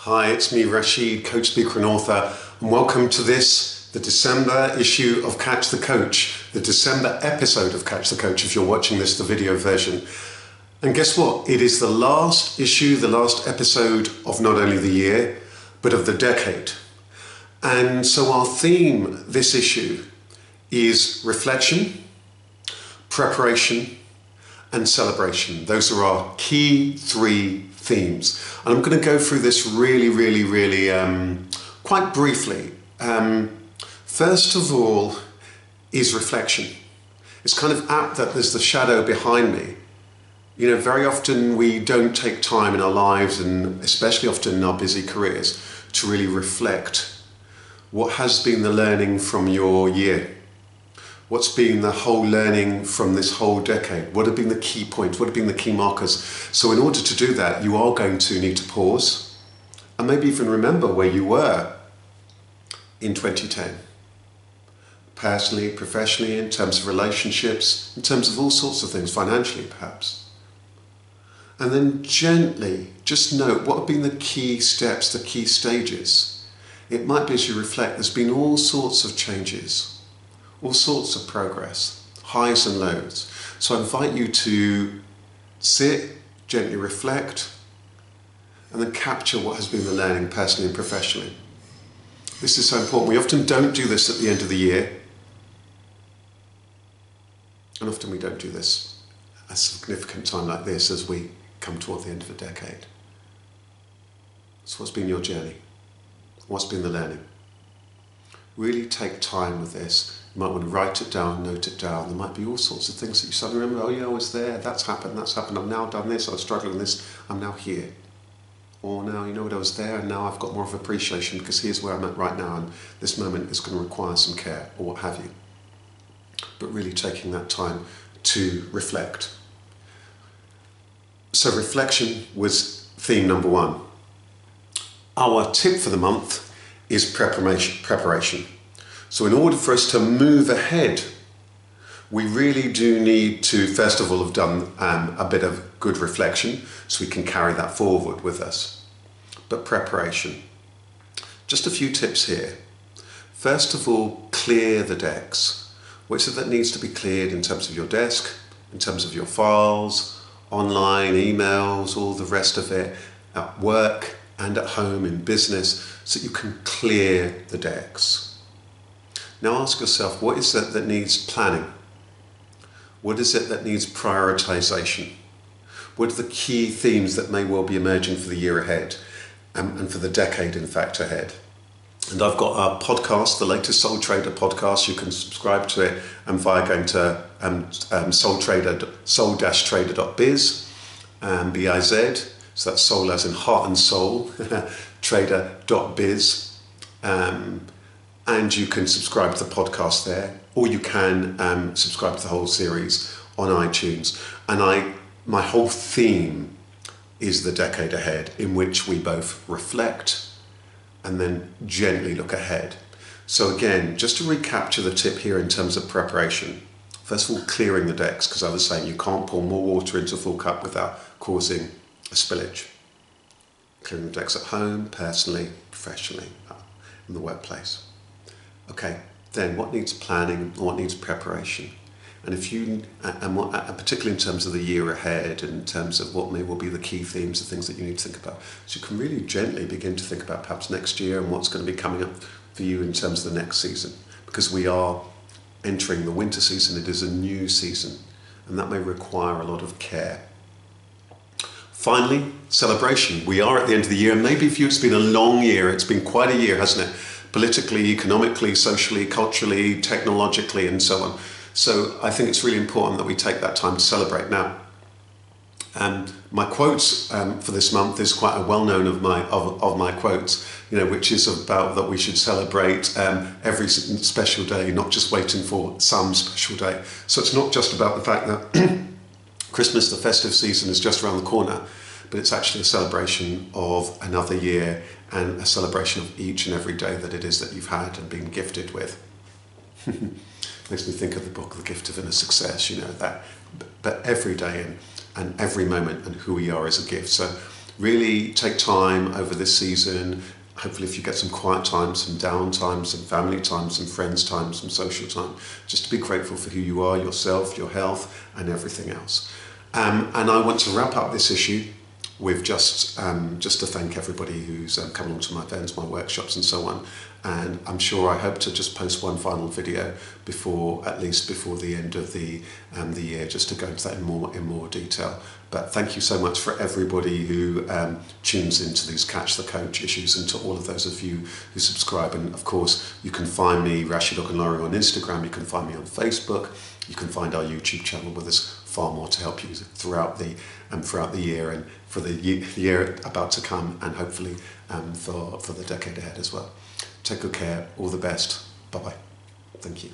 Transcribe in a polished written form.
Hi, it's me, Rasheed, coach, speaker and author, and welcome to the December issue of Catch the Coach, the December episode of Catch the Coach if you're watching this, the video version. And guess what? It is the last issue, the last episode of not only the year, but of the decade. And so our theme this issue is reflection, preparation, and celebration. Those are our key three themes. And I'm going to go through this really, quite briefly. First of all is reflection. It's kind of apt that there's the shadow behind me. You know, very often we don't take time in our lives, and especially often in our busy careers, to really reflect what has been the learning from your year. What's been the whole learning from this whole decade? What have been the key points? What have been the key markers? So in order to do that, you are going to need to pause and maybe even remember where you were in 2010. Personally, professionally, in terms of relationships, in terms of all sorts of things, financially perhaps. And then gently just note what have been the key steps, the key stages. It might be as you reflect, there's been all sorts of changes, all sorts of progress, highs and lows. So I invite you to sit, gently reflect, and then capture what has been the learning personally and professionally. This is so important. We often don't do this at the end of the year, and often we don't do this at a significant time like this as we come toward the end of a decade. So what's been your journey? What's been the learning? Really take time with this. You might want to write it down, note it down. There might be all sorts of things that you suddenly remember. Oh yeah, I was there, that's happened, I've now done this, I was struggling with this, I'm now here. Or now, you know what, I was there and now I've got more of appreciation because here's where I'm at right now and this moment is going to require some care, or what have you. But really taking that time to reflect. So reflection was theme number one. Our tip for the month is preparation. So in order for us to move ahead, we really do need to, first of all, have done a bit of good reflection so we can carry that forward with us. But preparation. Just a few tips here. First of all, clear the decks. What is it that needs to be cleared in terms of your desk, in terms of your files, online, emails, all the rest of it, at work and at home, in business, so you can clear the decks. Now ask yourself, what is it that needs planning? What is it that needs prioritization? What are the key themes that may well be emerging for the year ahead and for the decade, in fact, ahead? And I've got a podcast, the latest Soul Trader podcast. You can subscribe to it via going to soul-trader.biz, B-I-Z. So that's soul as in heart and soul, trader.biz. And you can subscribe to the podcast there, or you can subscribe to the whole series on iTunes. And my whole theme is the decade ahead, in which we both reflect and then gently look ahead. So again, just to recapture the tip here in terms of preparation. First of all, clearing the decks, because I was saying you can't pour more water into a full cup without causing a spillage. Clearing the decks at home, personally, professionally, in the workplace. Okay, then what needs planning, what needs preparation? And particularly in terms of the year ahead, and in terms of what may well be the key themes, the things that you need to think about. So you can really gently begin to think about perhaps next year and what's going to be coming up for you in terms of the next season. Because we are entering the winter season, it is a new season, and that may require a lot of care. Finally, celebration. We are at the end of the year, and maybe for you it's been a long year, it's been quite a year, hasn't it? Politically, economically, socially, culturally, technologically, and so on. So I think it's really important that we take that time to celebrate. Now, my quotes for this month is quite a well-known of my quotes, you know, which is about that we should celebrate every special day, not just waiting for some special day. So it's not just about the fact that Christmas, the festive season, is just around the corner, but it's actually a celebration of another year and a celebration of each and every day that it is that you've had and been gifted with. Makes me think of the book, The Gift of Inner Success, you know, that, but every day and every moment and who we are is a gift. So really take time over this season. Hopefully if you get some quiet time, some down time, some family time, some friends time, some social time, just to be grateful for who you are, yourself, your health and everything else. And I want to wrap up this issue with just to thank everybody who's come along to my events, my workshops and so on. And I'm sure, I hope to just post one final video at least before the end of the year, just to go into that in more detail. But thank you so much for everybody who tunes into these Catch the Coach issues, and to all of those of you who subscribe. And of course, you can find me, Rasheed Ogunlaru, on Instagram. You can find me on Facebook. You can find our YouTube channel, where there's far more to help you throughout the year, and for the year about to come, and hopefully for the decade ahead as well. Take good care. All the best. Bye-bye. Thank you.